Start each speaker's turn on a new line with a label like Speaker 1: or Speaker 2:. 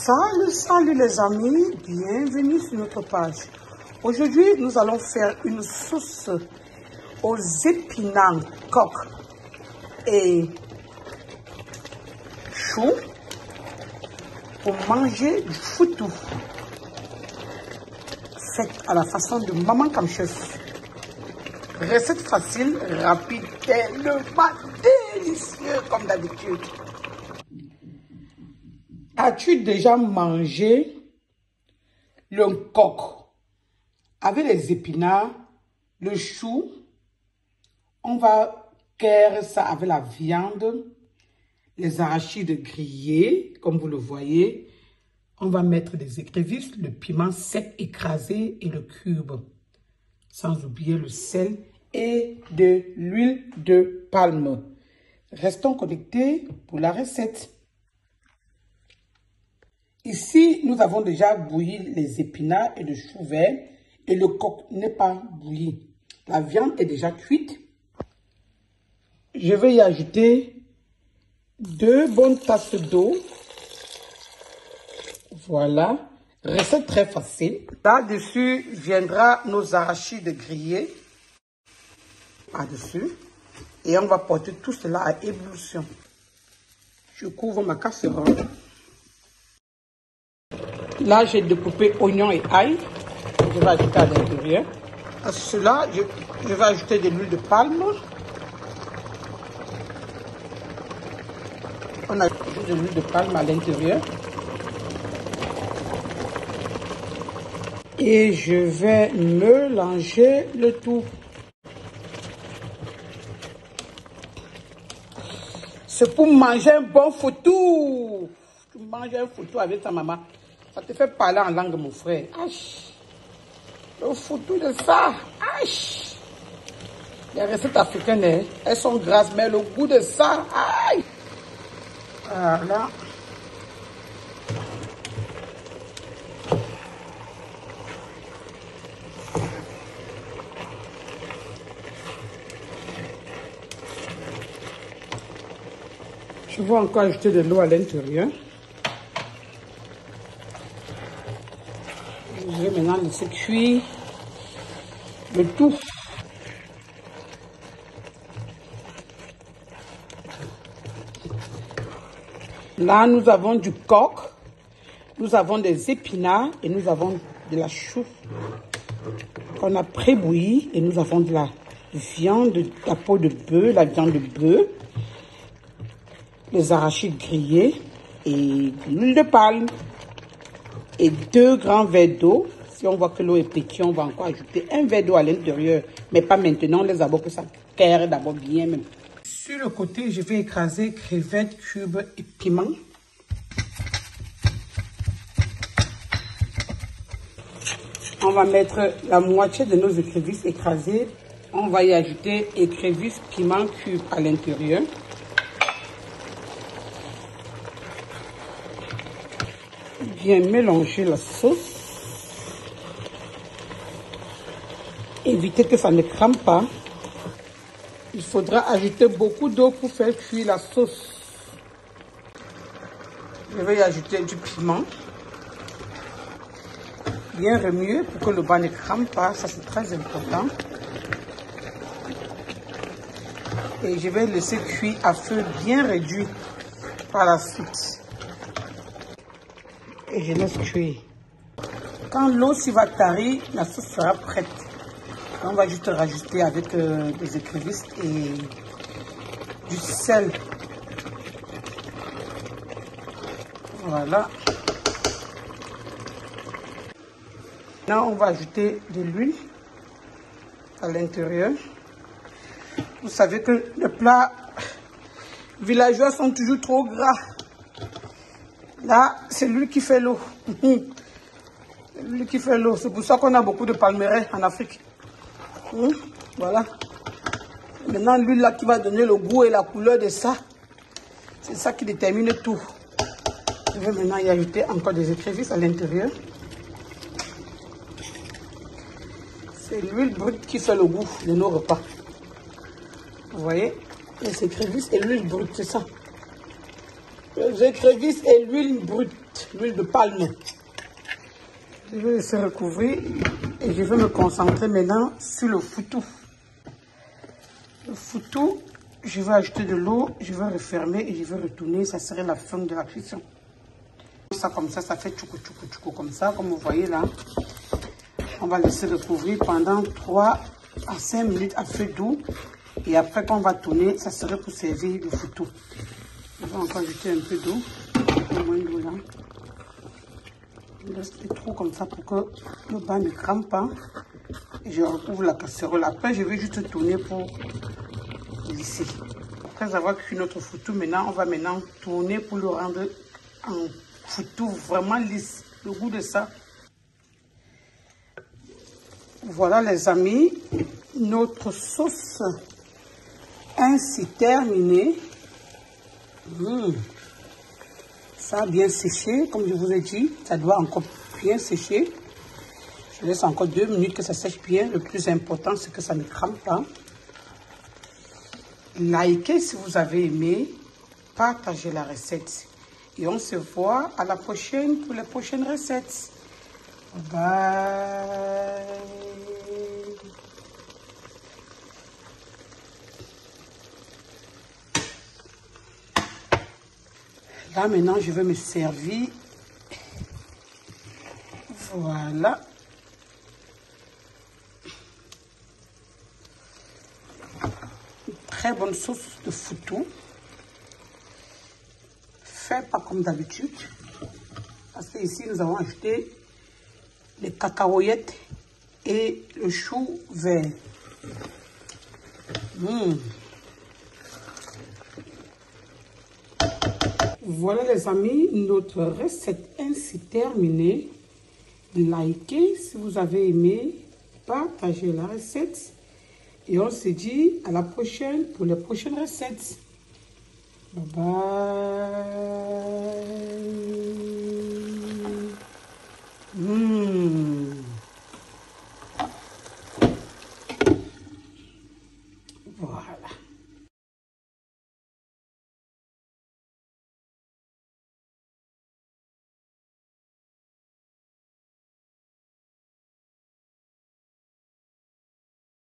Speaker 1: Salut, salut les amis, bienvenue sur notre page. Aujourd'hui, nous allons faire une sauce aux épinards, coque et chou pour manger du foutou. Faite à la façon de Maman Kam Chef. Recette facile, rapide, tellement délicieux comme d'habitude. As-tu déjà mangé le coq avec les épinards, le chou? On va cuire ça avec la viande, les arachides grillés, comme vous le voyez. On va mettre des écrevisses, le piment sec écrasé et le cube. Sans oublier le sel et de l'huile de palme. Restons connectés pour la recette. Ici, nous avons déjà bouilli les épinards et le chou vert et le coq n'est pas bouilli. La viande est déjà cuite. Je vais y ajouter 2 bonnes tasses d'eau. Voilà. Recette très facile. Là-dessus viendra nos arachides grillés. Par-dessus. Et on va porter tout cela à ébullition. Je couvre ma casserole. Là, j'ai découpé oignons et ail. Je vais ajouter à l'intérieur. À cela, je vais ajouter de l'huile de palme. On ajoute de l'huile de palme à l'intérieur. Et je vais mélanger le tout. C'est pour manger un bon foutou. Tu manges un foutou avec ta maman. Ça te fait parler en langue, mon frère. Aïe. Le foutu de ça. Aïe. Les recettes africaines, elles sont grasses, mais le goût de ça. Aïe. Voilà. Je vais encore ajouter de l'eau à l'intérieur. Je vais maintenant laisser cuire le tout. Là, nous avons du coq, nous avons des épinards et nous avons de la chou qu'on a pré-bouilli et nous avons de la viande, de la peau de bœuf, la viande de bœuf, les arachides grillés et de l'huile de palme. Et 2 grands verres d'eau. Si on voit que l'eau est pétillante, on va encore ajouter 1 verre d'eau à l'intérieur. Mais pas maintenant, on les aborde que ça cuire d'abord bien même. Sur le côté, je vais écraser crevettes, cubes et piment. On va mettre la moitié de nos écrevisses écrasées. On va y ajouter écrevisses, piment, cubes à l'intérieur. Bien mélanger la sauce. Évitez que ça ne crame pas. Il faudra ajouter beaucoup d'eau pour faire cuire la sauce. Je vais y ajouter du piment. Bien remuer pour que le bas ne crame pas. Ça, c'est très important. Et je vais laisser cuire à feu bien réduit par la suite. Et je laisse cuire. Quand l'eau s'y va tarir, la sauce sera prête. On va juste rajouter avec des écrevisses et du sel. Voilà. Là, on va ajouter de l'huile à l'intérieur. Vous savez que les plats villageois sont toujours trop gras. Là, c'est l'huile qui fait l'eau. L'huile qui fait l'eau. C'est pour ça qu'on a beaucoup de palmeraies en Afrique. Voilà. Maintenant, l'huile là qui va donner le goût et la couleur de ça, c'est ça qui détermine tout. Je vais maintenant y ajouter encore des écrevisses à l'intérieur. C'est l'huile brute qui fait le goût de nos repas. Vous voyez? Les écrevisses et l'huile brute, c'est ça. Les écrevisses et l'huile brute, l'huile de palme. Je vais laisser recouvrir et je vais me concentrer maintenant sur le foutou. Le foutou, je vais ajouter de l'eau, je vais refermer et je vais retourner. Ça serait la fin de la cuisson. Ça comme ça fait tchoukou tchoukou tchoukou comme ça, comme vous voyez là. On va laisser recouvrir pendant 3 à 5 minutes à feu doux. Et après qu'on va tourner, ça serait pour servir le foutou. On va encore ajouter un peu d'eau. Un moins d'eau là. Je laisse les trous comme ça pour que le bas ne crame pas. Et je recouvre la casserole. Après, je vais juste tourner pour lisser. Après avoir cuit notre foutou, maintenant, on va maintenant tourner pour le rendre en foutou vraiment lisse. Le goût de ça. Voilà les amis, notre sauce ainsi terminée. Ça a bien séché, comme je vous ai dit, ça doit encore bien sécher. Je laisse encore 2 minutes que ça sèche bien. Le plus important, c'est que ça ne crame pas. Likez si vous avez aimé, partagez la recette. Et on se voit à la prochaine pour les prochaines recettes. Bye. Là, maintenant, je vais me servir. Voilà. Une très bonne sauce de foutou. Fait pas comme d'habitude. Parce que ici, nous avons ajouté les cacahuètes et le chou vert. Voilà les amis, notre recette ainsi terminée. Likez si vous avez aimé, partagez la recette. Et on se dit à la prochaine pour les prochaines recettes. Bye bye.